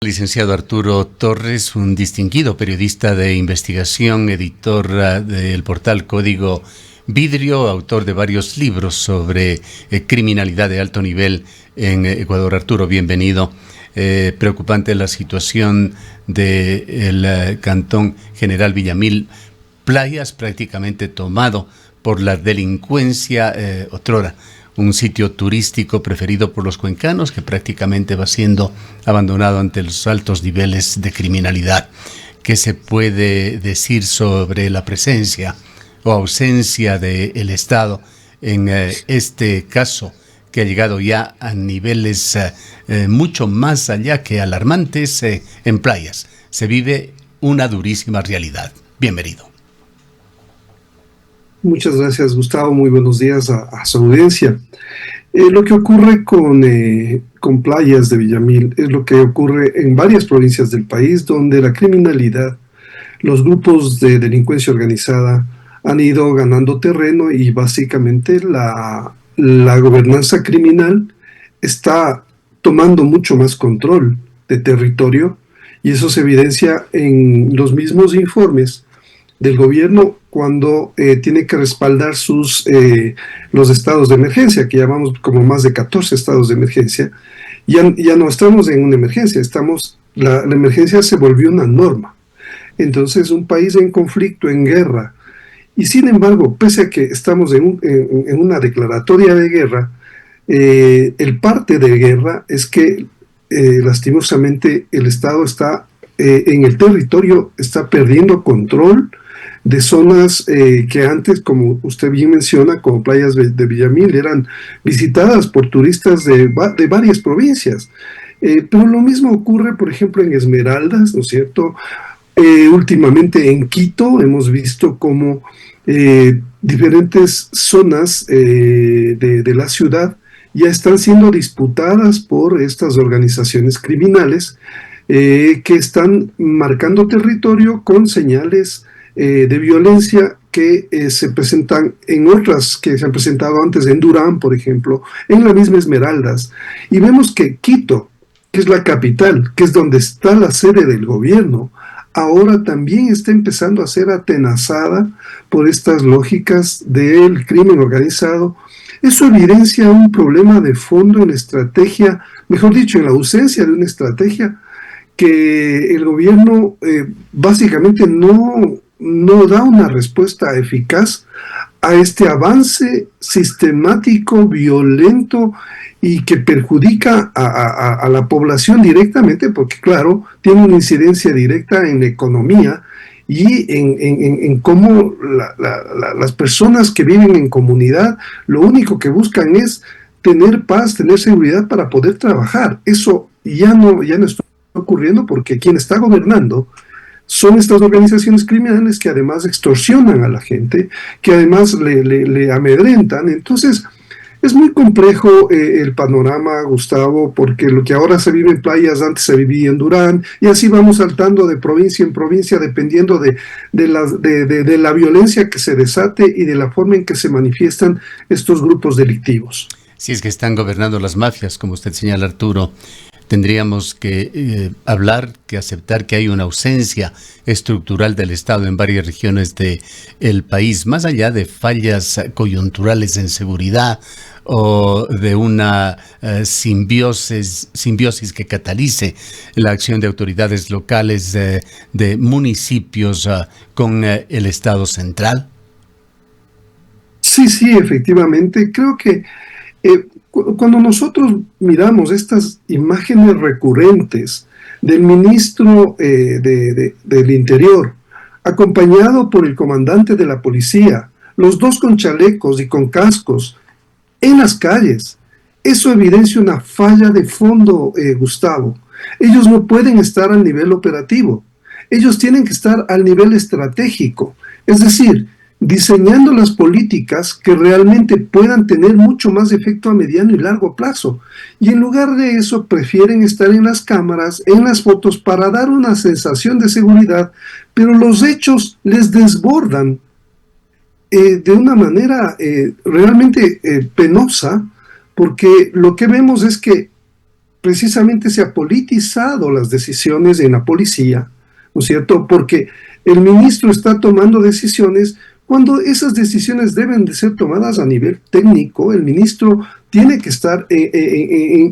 Licenciado Arturo Torres, un distinguido periodista de investigación, editor del portal Código Vidrio, autor de varios libros sobre criminalidad de alto nivel en Ecuador. Arturo, bienvenido. Preocupante la situación del Cantón General Villamil, Playas prácticamente tomado por la delincuencia otrora. Un sitio turístico preferido por los cuencanos que prácticamente va siendo abandonado ante los altos niveles de criminalidad. ¿Qué se puede decir sobre la presencia o ausencia del Estado en este caso que ha llegado ya a niveles mucho más allá que alarmantes en Playas? Se vive una durísima realidad. Bienvenido. Muchas gracias, Gustavo. Muy buenos días a su audiencia. Lo que ocurre con Playas de Villamil es lo que ocurre en varias provincias del país, donde la criminalidad, los grupos de delincuencia organizada han ido ganando terreno y básicamente la gobernanza criminal está tomando mucho más control de territorio, y eso se evidencia en los mismos informes del gobierno cuando tiene que respaldar los estados de emergencia, que llamamos como más de 14 estados de emergencia. Ya no estamos en una emergencia, la emergencia se volvió una norma. Entonces, un país en conflicto, en guerra, y sin embargo, pese a que estamos en una declaratoria de guerra, el parte de guerra es que lastimosamente el Estado está en el territorio, está perdiendo control de zonas que antes, como usted bien menciona, como Playas de Villamil, eran visitadas por turistas de varias provincias. Pero lo mismo ocurre, por ejemplo, en Esmeraldas, ¿no es cierto? Últimamente en Quito hemos visto cómo diferentes zonas de la ciudad ya están siendo disputadas por estas organizaciones criminales que están marcando territorio con señales de violencia que se presentan en otras que se han presentado antes en Durán, por ejemplo, en la misma Esmeraldas. Y vemos que Quito, que es la capital, que es donde está la sede del gobierno, ahora también está empezando a ser atenazada por estas lógicas del crimen organizado. Eso evidencia un problema de fondo en la estrategia, mejor dicho, en la ausencia de una estrategia que el gobierno básicamente no da una respuesta eficaz a este avance sistemático, violento y que perjudica a la población directamente, porque claro, tiene una incidencia directa en la economía y en cómo las personas que viven en comunidad lo único que buscan es tener paz, tener seguridad para poder trabajar. Eso ya no está ocurriendo porque quien está gobernando son estas organizaciones criminales que además extorsionan a la gente, que además le amedrentan. Entonces, es muy complejo el panorama, Gustavo, porque lo que ahora se vive en Playas antes se vivía en Durán, y así vamos saltando de provincia en provincia dependiendo de la violencia que se desate y de la forma en que se manifiestan estos grupos delictivos. Si es que están gobernando las mafias, como usted señala, Arturo, tendríamos que aceptar que hay una ausencia estructural del Estado en varias regiones del país, más allá de fallas coyunturales en seguridad o de una simbiosis que catalice la acción de autoridades locales de municipios con el Estado central. Sí, efectivamente. Creo que cuando nosotros miramos estas imágenes recurrentes del ministro del Interior, acompañado por el comandante de la policía, los dos con chalecos y con cascos, en las calles, eso evidencia una falla de fondo, Gustavo. Ellos no pueden estar al nivel operativo, ellos tienen que estar al nivel estratégico, es decir, diseñando las políticas que realmente puedan tener mucho más efecto a mediano y largo plazo. Y en lugar de eso prefieren estar en las cámaras, en las fotos, para dar una sensación de seguridad, pero los hechos les desbordan de una manera realmente penosa, porque lo que vemos es que precisamente se ha politizado las decisiones en la policía, ¿no es cierto? Porque el ministro está tomando decisiones cuando esas decisiones deben de ser tomadas a nivel técnico. El ministro tiene que estar,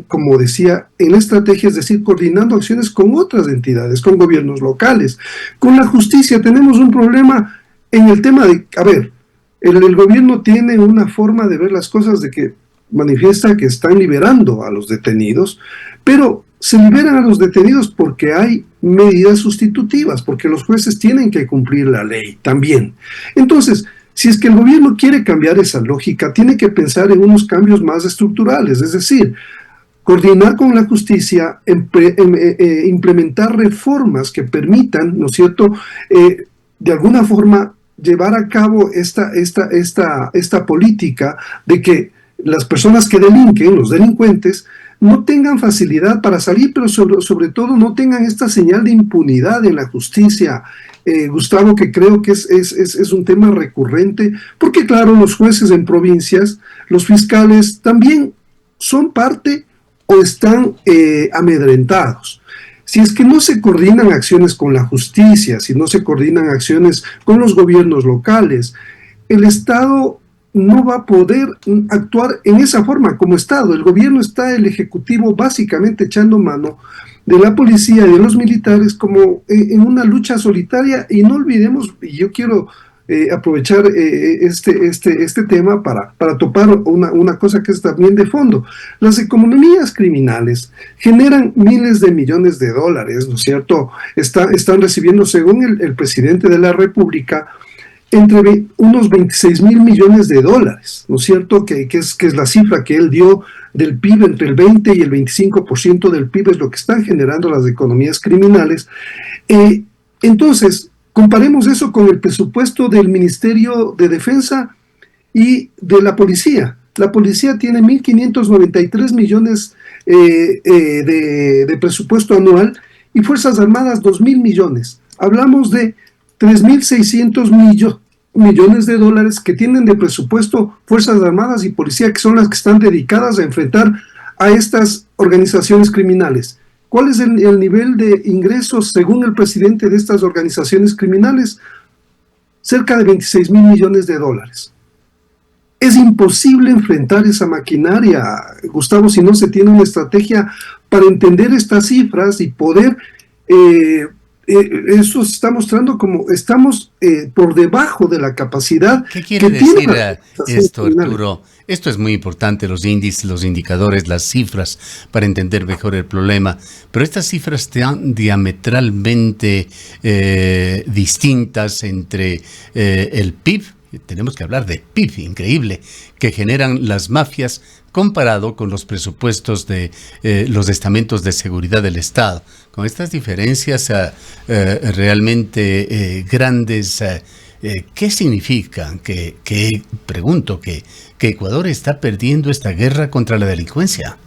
como decía, en la estrategia, es decir, coordinando acciones con otras entidades, con gobiernos locales. Con la justicia tenemos un problema en el tema de, a ver, el gobierno tiene una forma de ver las cosas de que manifiesta que están liberando a los detenidos, pero se liberan a los detenidos porque hay medidas sustitutivas, porque los jueces tienen que cumplir la ley también. Entonces, si es que el gobierno quiere cambiar esa lógica, tiene que pensar en unos cambios más estructurales, es decir, coordinar con la justicia, implementar reformas que permitan, ¿no es cierto?, de alguna forma llevar a cabo esta política de que las personas que delinquen, los delincuentes, no tengan facilidad para salir, pero sobre todo no tengan esta señal de impunidad en la justicia, Gustavo, que creo que es un tema recurrente, porque claro, los jueces en provincias, los fiscales también son parte o están amedrentados. Si es que no se coordinan acciones con la justicia, si no se coordinan acciones con los gobiernos locales, el Estado no va a poder actuar en esa forma como Estado. El gobierno está, el Ejecutivo, básicamente echando mano de la policía y de los militares como en una lucha solitaria. Y no olvidemos, y yo quiero aprovechar este tema para topar una cosa que es también de fondo. Las economías criminales generan miles de millones de dólares, ¿no es cierto? Están recibiendo, según el presidente de la República, entre unos 26 mil millones de dólares, ¿no es cierto? Que es la cifra que él dio del PIB. Entre el 20 y el 25% del PIB es lo que están generando las economías criminales. Entonces, comparemos eso con el presupuesto del Ministerio de Defensa y de la Policía. La Policía tiene 1.593 millones de presupuesto anual y Fuerzas Armadas 2.000 millones. Hablamos de 3.600 millones de dólares que tienen de presupuesto Fuerzas Armadas y Policía, que son las que están dedicadas a enfrentar a estas organizaciones criminales. ¿Cuál es el nivel de ingresos según el presidente de estas organizaciones criminales? Cerca de 26.000 millones de dólares. Es imposible enfrentar esa maquinaria, Gustavo, si no se tiene una estrategia para entender estas cifras y poder... eso se está mostrando como estamos por debajo de la capacidad. ¿Qué quiere decir esto, Arturo? Esto es muy importante, los índices, los indicadores, las cifras, para entender mejor el problema. Pero estas cifras están diametralmente distintas entre el PIB, tenemos que hablar de PIB, increíble, que generan las mafias comparado con los presupuestos de los estamentos de seguridad del Estado. Con estas diferencias realmente grandes, ¿qué significan? Pregunto, que Ecuador está perdiendo esta guerra contra la delincuencia.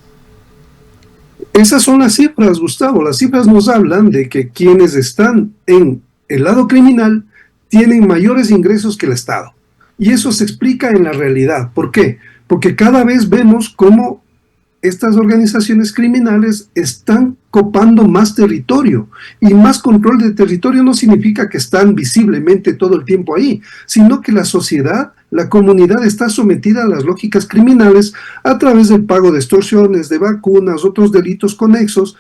Esas son las cifras, Gustavo. Las cifras nos hablan de que quienes están en el lado criminal tienen mayores ingresos que el Estado. Y eso se explica en la realidad. ¿Por qué? Porque cada vez vemos cómo estas organizaciones criminales están copando más territorio. Y más control de territorio no significa que están visiblemente todo el tiempo ahí, sino que la sociedad, la comunidad está sometida a las lógicas criminales a través del pago de extorsiones, de vacunas, otros delitos conexos.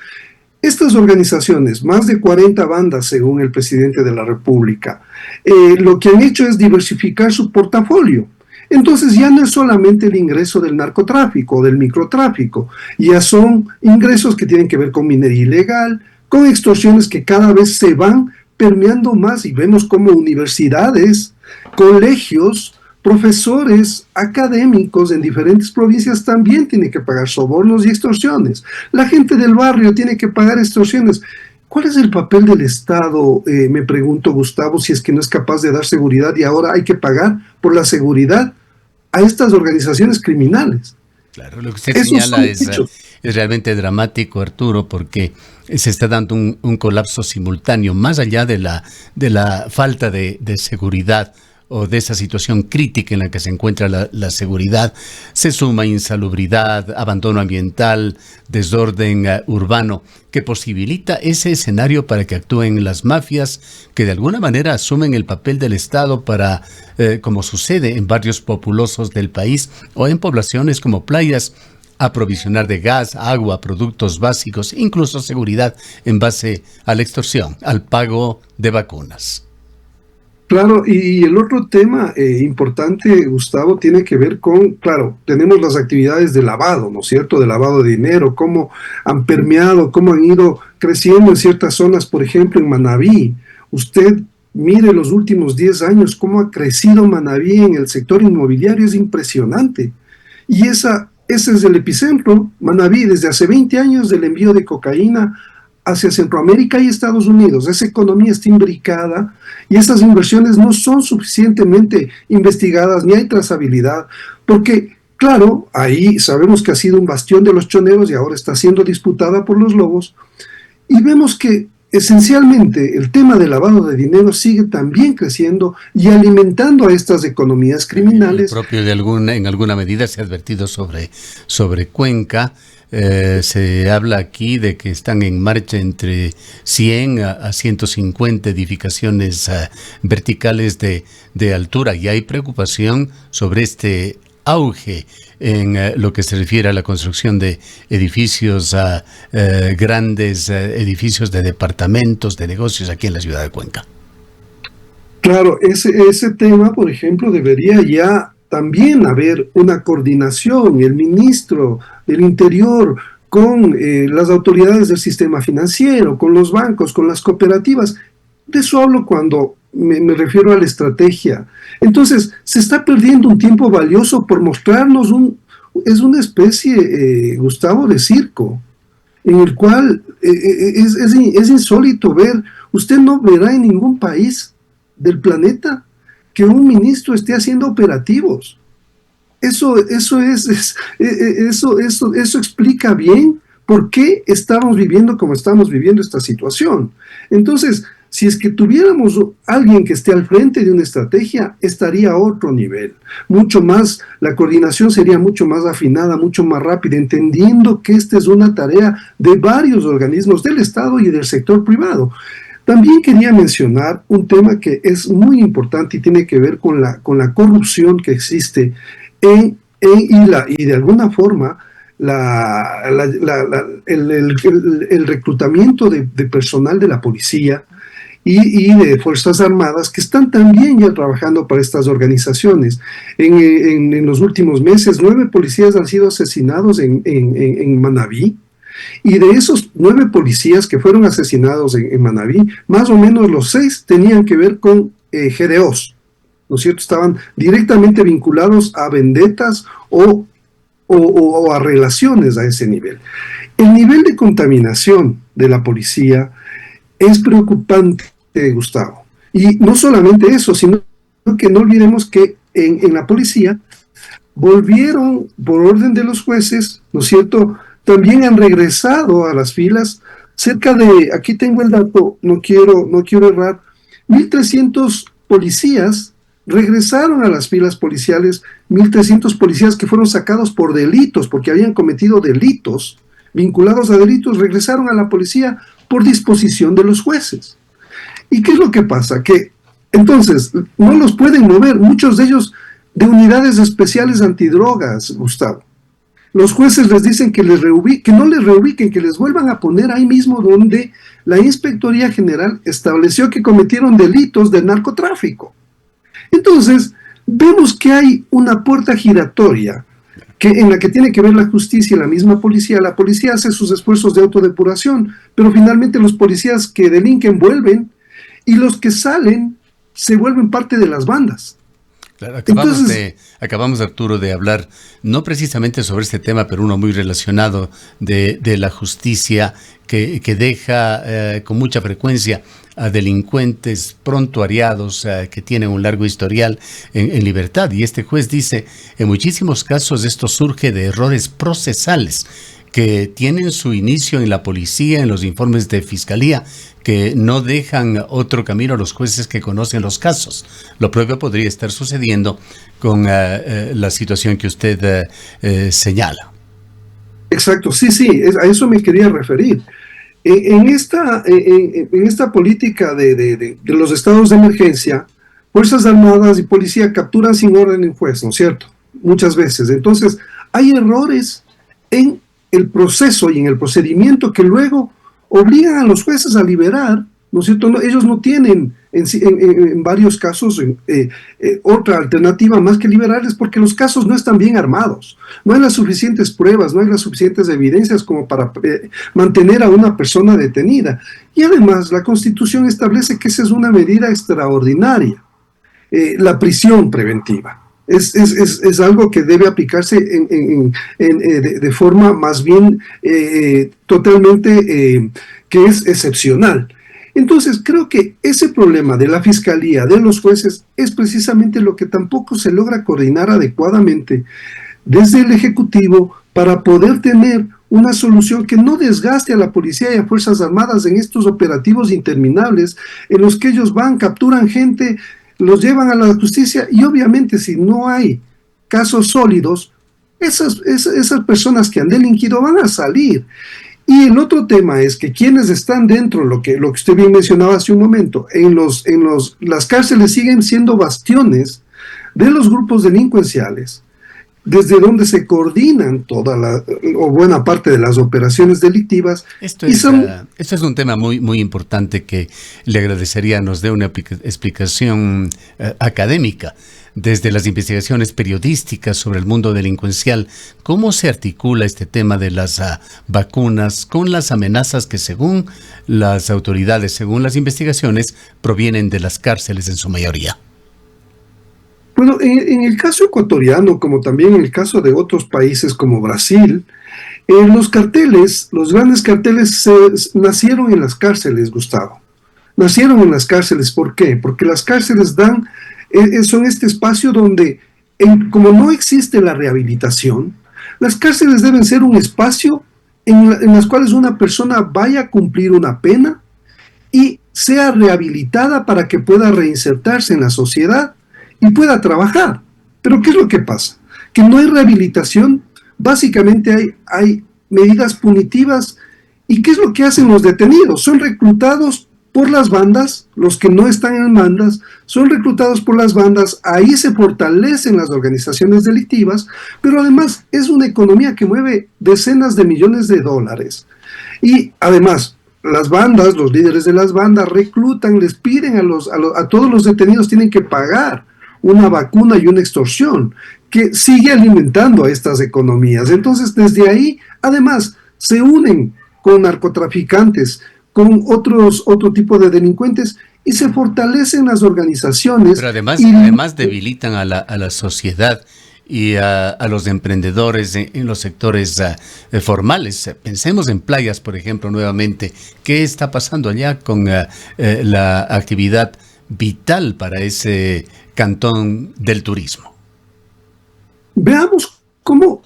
Estas organizaciones, más de 40 bandas según el presidente de la República, lo que han hecho es diversificar su portafolio. Entonces ya no es solamente el ingreso del narcotráfico o del microtráfico, ya son ingresos que tienen que ver con minería ilegal, con extorsiones que cada vez se van permeando más, y vemos como universidades, colegios, profesores académicos en diferentes provincias también tienen que pagar sobornos y extorsiones. La gente del barrio tiene que pagar extorsiones. ¿Cuál es el papel del Estado? Me pregunto, Gustavo, si es que no es capaz de dar seguridad y ahora hay que pagar por la seguridad a estas organizaciones criminales. Claro, lo que usted señala es realmente dramático, Arturo, porque se está dando un colapso simultáneo, más allá de la falta de seguridad o de esa situación crítica en la que se encuentra la seguridad, se suma insalubridad, abandono ambiental, desorden urbano, que posibilita ese escenario para que actúen las mafias que de alguna manera asumen el papel del Estado para, como sucede en barrios populosos del país o en poblaciones como playas, aprovisionar de gas, agua, productos básicos, incluso seguridad en base a la extorsión, al pago de vacunas. Claro, y el otro tema importante, Gustavo, tiene que ver con, claro, tenemos las actividades de lavado, ¿no es cierto?, de lavado de dinero, cómo han permeado, cómo han ido creciendo en ciertas zonas, por ejemplo, en Manabí. Usted mire los últimos 10 años, cómo ha crecido Manabí en el sector inmobiliario, es impresionante. Y ese es el epicentro, Manabí, desde hace 20 años del envío de cocaína hacia Centroamérica y Estados Unidos. Esa economía está imbricada y esas inversiones no son suficientemente investigadas, ni hay trazabilidad, porque, claro, ahí sabemos que ha sido un bastión de los choneros y ahora está siendo disputada por los lobos, y vemos que esencialmente el tema del lavado de dinero sigue también creciendo y alimentando a estas economías criminales. El propio en alguna medida se ha advertido sobre Cuenca. Se habla aquí de que están en marcha entre 100 a 150 edificaciones verticales de altura, y hay preocupación sobre este auge en lo que se refiere a la construcción de edificios, grandes edificios de departamentos, de negocios aquí en la ciudad de Cuenca. Claro, ese tema, por ejemplo, debería ya también haber una coordinación, el ministro del Interior con las autoridades del sistema financiero, con los bancos, con las cooperativas. De eso hablo cuando me refiero a la estrategia. Entonces, se está perdiendo un tiempo valioso por mostrarnos es una especie, Gustavo, de circo, en el cual es insólito ver, usted no verá en ningún país del planeta que un ministro esté haciendo operativos. Eso explica bien por qué estamos viviendo como estamos viviendo esta situación. Entonces, si es que tuviéramos alguien que esté al frente de una estrategia, estaría a otro nivel. Mucho más, la coordinación sería mucho más afinada, mucho más rápida, entendiendo que esta es una tarea de varios organismos del Estado y del sector privado. También quería mencionar un tema que es muy importante y tiene que ver con la corrupción que existe y de alguna forma el reclutamiento de personal de la policía y de Fuerzas Armadas que están también ya trabajando para estas organizaciones. En los últimos meses, 9 policías han sido asesinados en Manabí. Y de esos 9 policías que fueron asesinados en Manabí, más o menos los 6 tenían que ver con GDOs, ¿no es cierto? Estaban directamente vinculados a vendetas o a relaciones a ese nivel. El nivel de contaminación de la policía es preocupante, Gustavo. Y no solamente eso, sino que no olvidemos que en la policía volvieron, por orden de los jueces, ¿no es cierto?, también han regresado a las filas cerca de, aquí tengo el dato, no quiero errar, 1.300 policías regresaron a las filas policiales, 1.300 policías que fueron sacados por delitos, porque habían cometido delitos, vinculados a delitos, regresaron a la policía por disposición de los jueces. ¿Y qué es lo que pasa? Que entonces no los pueden mover, muchos de ellos de unidades especiales antidrogas, Gustavo. Los jueces les dicen que no les reubiquen, que les vuelvan a poner ahí mismo donde la Inspectoría General estableció que cometieron delitos de narcotráfico. Entonces, vemos que hay una puerta giratoria en la que tiene que ver la justicia y la misma policía. La policía hace sus esfuerzos de autodepuración, pero finalmente los policías que delinquen vuelven y los que salen se vuelven parte de las bandas. Claro, acabamos, Arturo, de hablar no precisamente sobre este tema, pero uno muy relacionado de la justicia que deja con mucha frecuencia a delincuentes prontuariados que tienen un largo historial en libertad. Y este juez dice, en muchísimos casos esto surge de errores procesales que tienen su inicio en la policía, en los informes de fiscalía, que no dejan otro camino a los jueces que conocen los casos. Lo propio podría estar sucediendo con la situación que usted señala. Exacto, sí, a eso me quería referir. En esta política de los estados de emergencia, Fuerzas Armadas y policía capturan sin orden en juez, ¿no es cierto? Muchas veces. Entonces, hay errores en el proceso y en el procedimiento que luego obligan a los jueces a liberar, ¿no es cierto? Ellos no tienen en varios casos otra alternativa más que liberarles, porque los casos no están bien armados, no hay las suficientes pruebas, no hay las suficientes evidencias como para mantener a una persona detenida. Y además la Constitución establece que esa es una medida extraordinaria, la prisión preventiva. Es algo que debe aplicarse de forma más bien totalmente que es excepcional. Entonces, creo que ese problema de la fiscalía, de los jueces, es precisamente lo que tampoco se logra coordinar adecuadamente desde el Ejecutivo para poder tener una solución que no desgaste a la policía y a Fuerzas Armadas en estos operativos interminables en los que ellos van, capturan gente, los llevan a la justicia y obviamente si no hay casos sólidos, esas personas que han delinquido van a salir. Y el otro tema es que quienes están dentro, lo que usted bien mencionaba hace un momento, las cárceles siguen siendo bastiones de los grupos delincuenciales, desde donde se coordinan o buena parte de las operaciones delictivas. Esto es un tema muy, muy importante que le agradecería nos dé una explicación académica. Desde las investigaciones periodísticas sobre el mundo delincuencial, ¿cómo se articula este tema de las vacunas con las amenazas que según las autoridades, según las investigaciones, provienen de las cárceles en su mayoría? Bueno, en el caso ecuatoriano, como también en el caso de otros países como Brasil, los grandes carteles nacieron en las cárceles, Gustavo. Nacieron en las cárceles, ¿por qué? Porque las cárceles son este espacio donde, como no existe la rehabilitación, las cárceles deben ser un espacio en las cuales una persona vaya a cumplir una pena y sea rehabilitada para que pueda reinsertarse en la sociedad y pueda trabajar. Pero ¿qué es lo que pasa? Que no hay rehabilitación, básicamente hay medidas punitivas. ¿Y qué es lo que hacen los detenidos? Son reclutados por las bandas, los que no están en bandas, son reclutados por las bandas, ahí se fortalecen las organizaciones delictivas, pero además es una economía que mueve decenas de millones de dólares. Y además, las bandas, los líderes de las bandas reclutan, les piden a todos los detenidos, tienen que pagar una vacuna y una extorsión, que sigue alimentando a estas economías. Entonces, desde ahí, además, se unen con narcotraficantes, con otro tipo de delincuentes y se fortalecen las organizaciones. Pero además debilitan a la sociedad y a los emprendedores en los sectores formales. Pensemos en playas, por ejemplo, nuevamente. ¿Qué está pasando allá con la actividad vital para ese cantón del turismo? Veamos cómo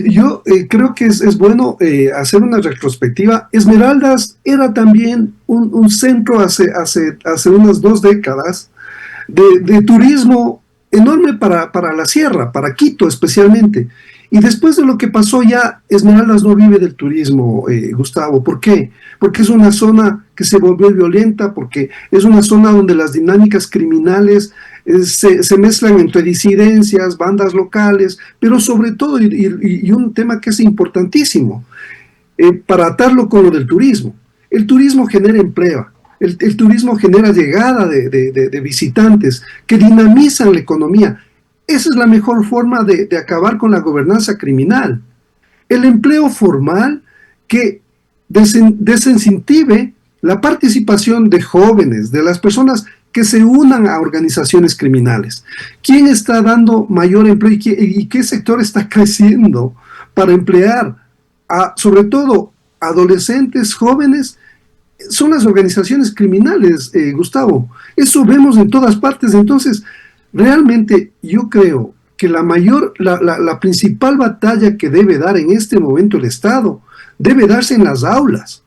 yo creo que es bueno hacer una retrospectiva. Esmeraldas era también un centro hace unas 2 décadas de turismo enorme para la sierra, para Quito especialmente. Y después de lo que pasó ya, Esmeraldas no vive del turismo, Gustavo. ¿Por qué? Porque es una zona que se volvió violenta, porque es una zona donde las dinámicas criminales se mezclan entre disidencias, bandas locales, pero sobre todo, y un tema que es importantísimo, para atarlo con lo del turismo. El turismo genera empleo, el turismo genera llegada de visitantes que dinamizan la economía. Esa es la mejor forma de acabar con la gobernanza criminal. El empleo formal que desincentive la participación de jóvenes, de las personas que se unan a organizaciones criminales. ¿Quién está dando mayor empleo y qué sector está creciendo para emplear sobre todo adolescentes, jóvenes? Son las organizaciones criminales, Gustavo. Eso vemos en todas partes. Entonces, realmente yo creo que la principal batalla que debe dar en este momento el Estado debe darse en las aulas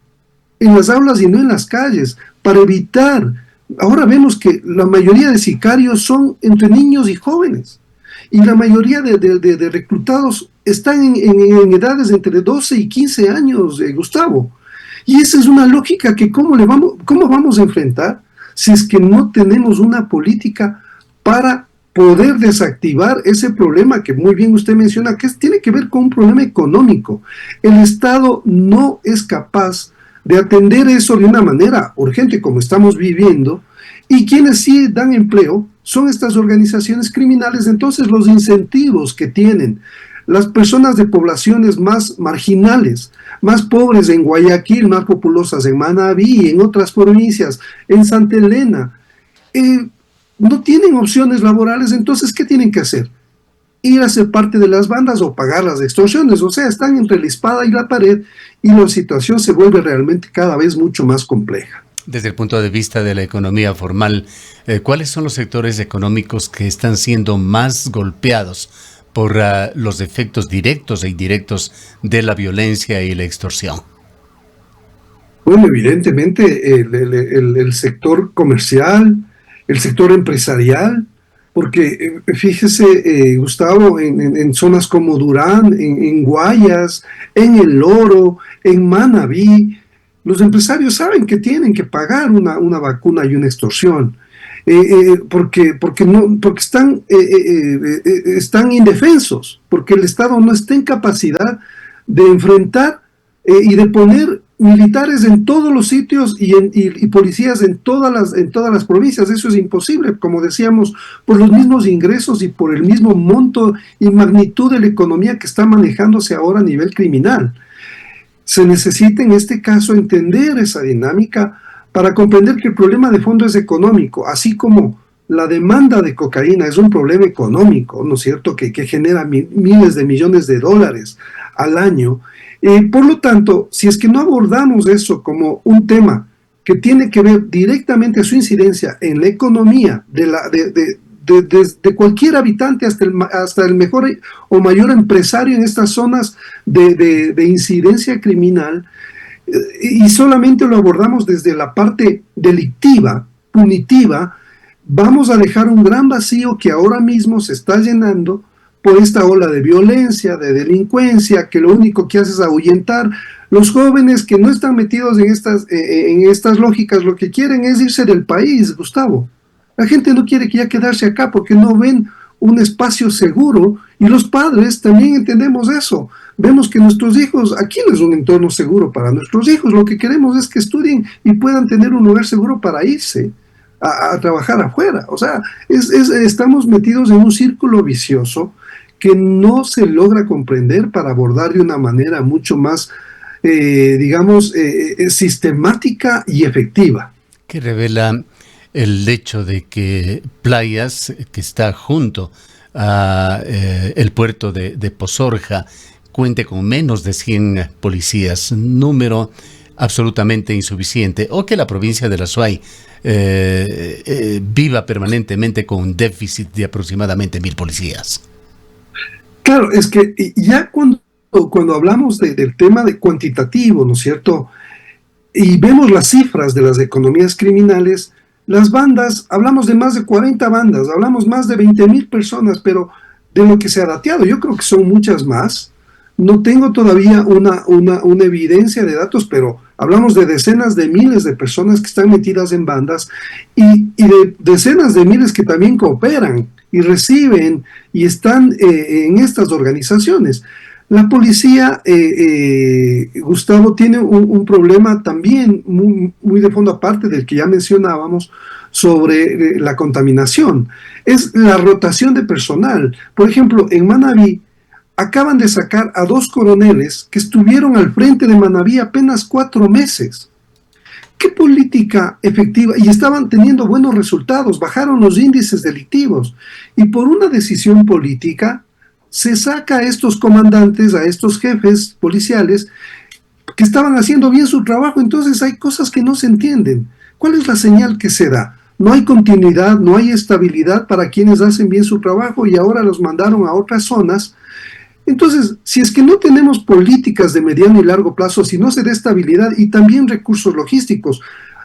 y no en las calles, para evitar. Ahora vemos que la mayoría de sicarios son entre niños y jóvenes, y la mayoría de reclutados están en edades entre 12 y 15 años, Gustavo. Y esa es una lógica que cómo vamos a enfrentar si es que no tenemos una política para poder desactivar ese problema que muy bien usted menciona, que tiene que ver con un problema económico. El Estado no es capaz de atender eso de una manera urgente como estamos viviendo, y quienes sí dan empleo son estas organizaciones criminales. Entonces los incentivos que tienen las personas de poblaciones más marginales, más pobres en Guayaquil, más populosas en Manabí, en otras provincias, en Santa Elena, no tienen opciones laborales. Entonces, ¿qué tienen que hacer? Ir a ser parte de las bandas o pagar las extorsiones. O sea, están entre la espada y la pared, y la situación se vuelve realmente cada vez mucho más compleja. Desde el punto de vista de la economía formal, ¿cuáles son los sectores económicos que están siendo más golpeados por los efectos directos e indirectos de la violencia y la extorsión? Bueno, evidentemente el sector comercial, el sector empresarial, porque fíjese, Gustavo, en zonas como Durán, en Guayas, en El Oro, en Manabí, los empresarios saben que tienen que pagar una vacuna y una extorsión, porque están indefensos, porque el Estado no está en capacidad de enfrentar y de poner militares en todos los sitios y policías en todas las provincias. Eso es imposible, como decíamos, por los mismos ingresos y por el mismo monto y magnitud de la economía que está manejándose ahora a nivel criminal. Se necesita en este caso entender esa dinámica para comprender que el problema de fondo es económico, así como la demanda de cocaína es un problema económico, ¿no es cierto?, que genera miles de millones de dólares al año. Por lo tanto, si es que no abordamos eso como un tema que tiene que ver directamente a su incidencia en la economía de cualquier habitante hasta el mejor o mayor empresario en estas zonas de incidencia criminal, y solamente lo abordamos desde la parte delictiva, punitiva, vamos a dejar un gran vacío que ahora mismo se está llenando por esta ola de violencia, de delincuencia, que lo único que hace es ahuyentar. Los jóvenes que no están metidos en estas lógicas, lo que quieren es irse del país, Gustavo. La gente no quiere ya quedarse acá porque no ven un espacio seguro, y los padres también entendemos eso. Vemos que nuestros hijos, aquí no es un entorno seguro para nuestros hijos. Lo que queremos es que estudien y puedan tener un lugar seguro para irse a trabajar afuera. O sea, estamos metidos en un círculo vicioso que no se logra comprender para abordar de una manera mucho más, sistemática y efectiva. ¿Qué revela el hecho de que Playas, que está junto a el puerto de Pozorja, cuente con menos de 100 policías, número absolutamente insuficiente, o que la provincia de La Suay viva permanentemente con un déficit de aproximadamente 1.000 policías? Claro, es que ya cuando hablamos del tema de cuantitativo, ¿no es cierto?, y vemos las cifras de las economías criminales, las bandas, hablamos de más de 40 bandas, hablamos más de 20.000 personas, pero de lo que se ha dateado, yo creo que son muchas más. No tengo todavía una evidencia de datos, pero hablamos de decenas de miles de personas que están metidas en bandas, y de decenas de miles que también cooperan y reciben y están en estas organizaciones. La policía, Gustavo, tiene un problema también muy de fondo, aparte del que ya mencionábamos, sobre la contaminación. Es la rotación de personal. Por ejemplo, en Manabí acaban de sacar a 2 coroneles que estuvieron al frente de Manabí apenas 4 meses. ¿Qué política efectiva? Y estaban teniendo buenos resultados, bajaron los índices delictivos, y por una decisión política se saca a estos comandantes, a estos jefes policiales que estaban haciendo bien su trabajo. Entonces hay cosas que no se entienden. ¿Cuál es la señal que se da? no hay continuidad, no hay estabilidad para quienes hacen bien su trabajo y ahora los mandaron a otras zonas. Entonces, si es que no tenemos políticas de mediano y largo plazo, si no se da estabilidad y también recursos logísticos,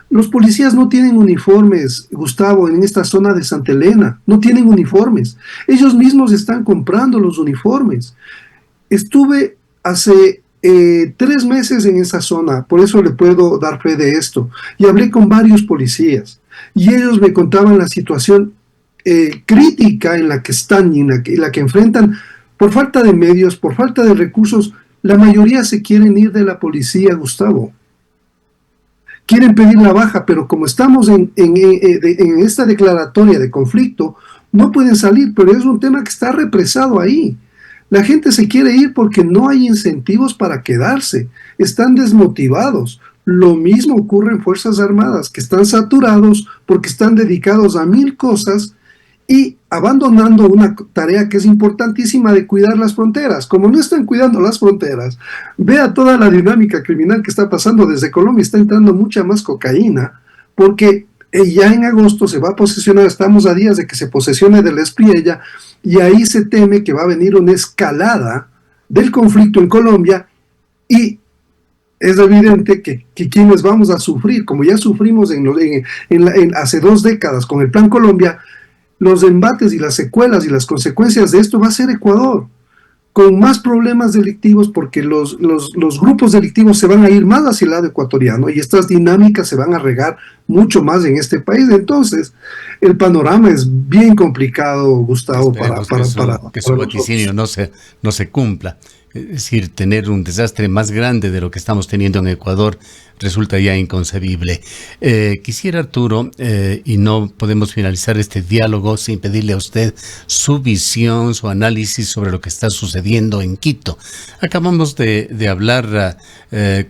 los policías no tienen uniformes, Gustavo, en esta zona de Santa Elena, no tienen uniformes. Ellos mismos están comprando los uniformes. Estuve hace 3 meses en esa zona, por eso le puedo dar fe de esto, y hablé con varios policías, y ellos me contaban la situación crítica en la que están y en la que enfrentan por falta de medios, por falta de recursos. La mayoría se quieren ir de la policía, Gustavo. Quieren pedir la baja, pero como estamos en esta declaratoria de conflicto, no pueden salir, pero es un tema que está represado ahí. La gente se quiere ir porque no hay incentivos para quedarse, están desmotivados. Lo mismo ocurre en Fuerzas Armadas, que están saturados porque están dedicados a 1000 cosas y abandonando una tarea que es importantísima de cuidar las fronteras. Como no están cuidando las fronteras, vea toda la dinámica criminal que está pasando. Desde Colombia está entrando mucha más cocaína, porque ya en agosto se va a posesionar, estamos a días de que se posesione del Espriella, y ahí se teme que va a venir una escalada del conflicto en Colombia, y es evidente que quienes vamos a sufrir, como ya sufrimos hace 2 décadas con el Plan Colombia, los embates y las secuelas y las consecuencias de esto va a ser Ecuador, con más problemas delictivos, porque los grupos delictivos se van a ir más hacia el lado ecuatoriano y estas dinámicas se van a regar mucho más en este país. Entonces, el panorama es bien complicado, Gustavo, para que su vaticinio no se cumpla. Es decir, tener un desastre más grande de lo que estamos teniendo en Ecuador resulta ya inconcebible. Quisiera, Arturo, y no podemos finalizar este diálogo sin pedirle a usted su visión, su análisis sobre lo que está sucediendo en Quito. Acabamos de hablar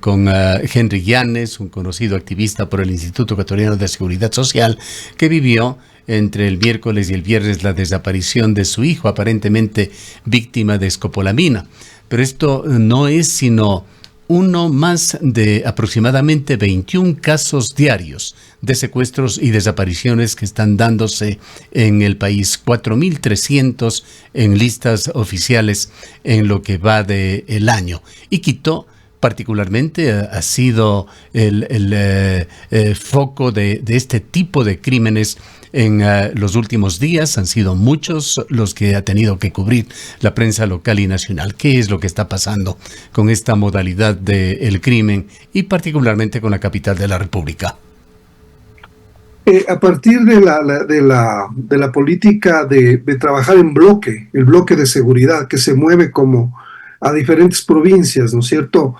con Henry Llanes, un conocido activista por el Instituto Ecuatoriano de Seguridad Social, que vivió entre el miércoles y el viernes la desaparición de su hijo, aparentemente víctima de escopolamina. Pero esto no es sino uno más de aproximadamente 21 casos diarios de secuestros y desapariciones que están dándose en el país, 4.300 en listas oficiales en lo que va del año. Y Quito particularmente ha sido el foco de este tipo de crímenes en los últimos días. Han sido muchos los que ha tenido que cubrir la prensa local y nacional. ¿Qué es lo que está pasando con esta modalidad del crimen y particularmente con la capital de la República? A partir de la política de trabajar en bloque, el bloque de seguridad que se mueve como a diferentes provincias, ¿no es cierto?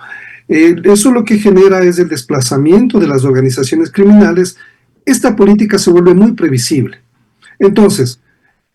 Eso lo que genera es el desplazamiento de las organizaciones criminales. Esta política se vuelve muy previsible. Entonces,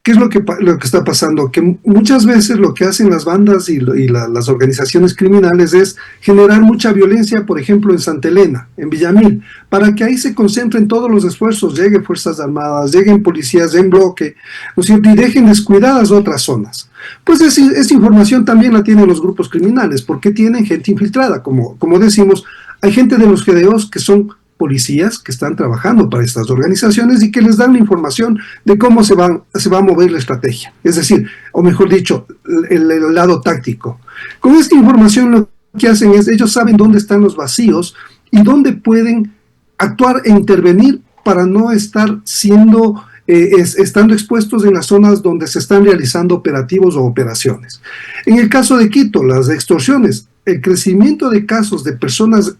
¿qué es lo que está pasando? Que muchas veces lo que hacen las bandas y las organizaciones criminales es generar mucha violencia, por ejemplo, en Santa Elena, en Villamil, para que ahí se concentren todos los esfuerzos, lleguen Fuerzas Armadas, lleguen policías en bloque, ¿no es cierto? Y dejen descuidadas otras zonas. Pues esa información también la tienen los grupos criminales, porque tienen gente infiltrada, como decimos. Hay gente de los GDOs que son policías que están trabajando para estas organizaciones y que les dan la información de cómo se va a mover la estrategia, es decir, o mejor dicho, el lado táctico. Con esta información lo que hacen es, ellos saben dónde están los vacíos y dónde pueden actuar e intervenir para no estar estando expuestos en las zonas donde se están realizando operativos o operaciones. En el caso de Quito, las extorsiones, el crecimiento de casos de personas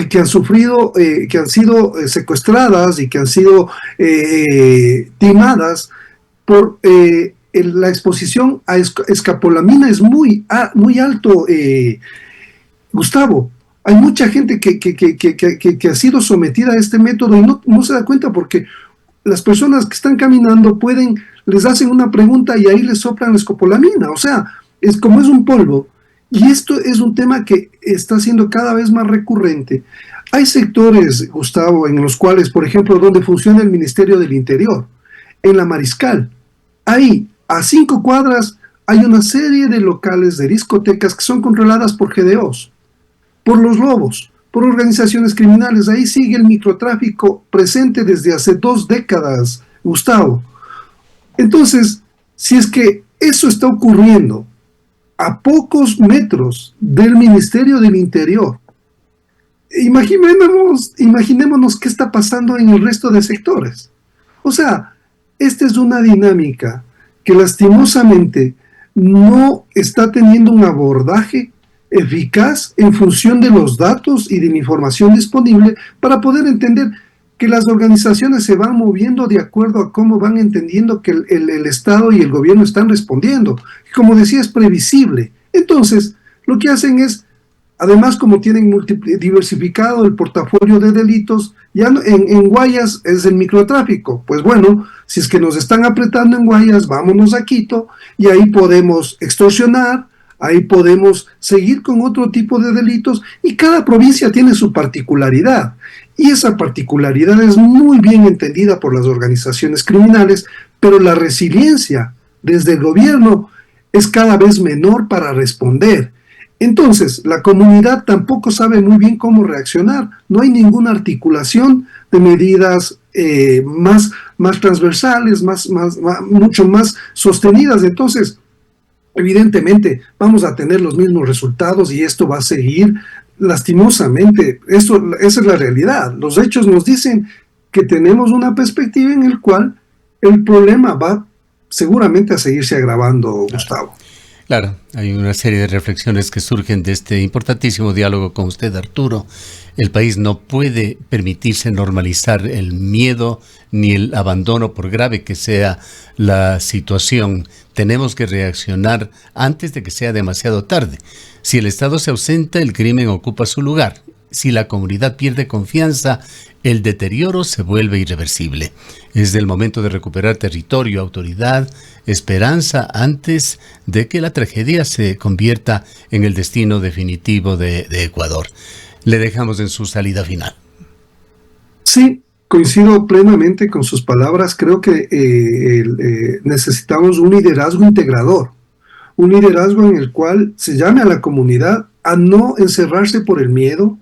que han sufrido, que han sido secuestradas y que han sido timadas por la exposición a escopolamina es muy alto, Gustavo. Hay mucha gente que ha sido sometida a este método y no se da cuenta, porque las personas que están caminando les hacen una pregunta y ahí les soplan la escopolamina. O sea, es un polvo. Y esto es un tema que está siendo cada vez más recurrente. Hay sectores, Gustavo, en los cuales, por ejemplo, donde funciona el Ministerio del Interior, en la Mariscal, ahí a 5 cuadras hay una serie de locales, de discotecas que son controladas por GDOs, por los lobos, por organizaciones criminales. Ahí sigue el microtráfico presente desde hace 2 décadas, Gustavo. Entonces, si es que eso está ocurriendo a pocos metros del Ministerio del Interior, imaginémonos qué está pasando en el resto de sectores. O sea, esta es una dinámica que lastimosamente no está teniendo un abordaje eficaz en función de los datos y de la información disponible para poder entender que las organizaciones se van moviendo de acuerdo a cómo van entendiendo que el Estado y el gobierno están respondiendo. Como decía, es previsible. Entonces, lo que hacen es, además, como tienen diversificado el portafolio de delitos, ya en Guayas es el microtráfico. Pues bueno, si es que nos están apretando en Guayas, vámonos a Quito y ahí podemos extorsionar, ahí podemos seguir con otro tipo de delitos y cada provincia tiene su particularidad. Y esa particularidad es muy bien entendida por las organizaciones criminales, pero la resiliencia desde el gobierno es cada vez menor para responder. Entonces, la comunidad tampoco sabe muy bien cómo reaccionar. No hay ninguna articulación de medidas más transversales, mucho más sostenidas. Entonces, evidentemente, vamos a tener los mismos resultados y esto va a seguir lastimosamente. Esa es la realidad. Los hechos nos dicen que tenemos una perspectiva en la cual el problema va seguramente a seguirse agravando, Gustavo. Claro, hay una serie de reflexiones que surgen de este importantísimo diálogo con usted, Arturo. El país no puede permitirse normalizar el miedo ni el abandono, por grave que sea la situación. Tenemos que reaccionar antes de que sea demasiado tarde. Si el Estado se ausenta, el crimen ocupa su lugar. Si la comunidad pierde confianza, el deterioro se vuelve irreversible. Es el momento de recuperar territorio, autoridad, esperanza antes de que la tragedia se convierta en el destino definitivo de Ecuador. Le dejamos en su salida final. Sí, coincido plenamente con sus palabras. Creo que necesitamos un liderazgo integrador, un liderazgo en el cual se llame a la comunidad a no encerrarse por el miedo,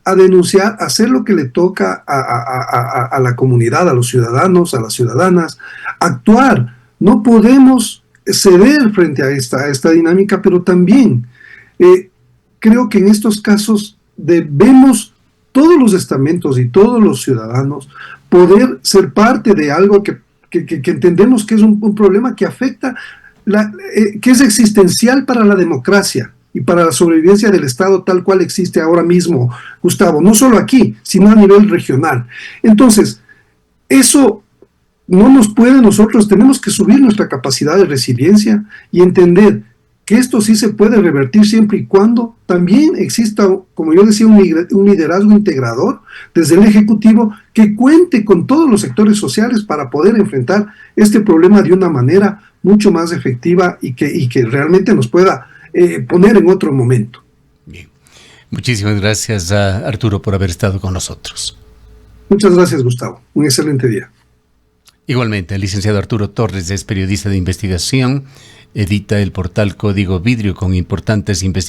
a denunciar, a hacer lo que le toca a la comunidad, a los ciudadanos, a las ciudadanas, actuar. No podemos ceder frente a esta dinámica, pero también creo que en estos casos debemos todos los estamentos y todos los ciudadanos poder ser parte de algo que entendemos que es un problema que afecta, que es existencial para la democracia y para la sobrevivencia del Estado tal cual existe ahora mismo, Gustavo, no solo aquí, sino a nivel regional. Entonces, eso no nos puede, nosotros tenemos que subir nuestra capacidad de resiliencia y entender que esto sí se puede revertir siempre y cuando también exista, como yo decía, un liderazgo integrador desde el Ejecutivo que cuente con todos los sectores sociales para poder enfrentar este problema de una manera mucho más efectiva y que realmente nos pueda poner en otro momento. Bien. Muchísimas gracias a Arturo por haber estado con nosotros. Muchas gracias, Gustavo. Un excelente día. Igualmente, el licenciado Arturo Torres es periodista de investigación, edita el portal Código Vidrio con importantes investigaciones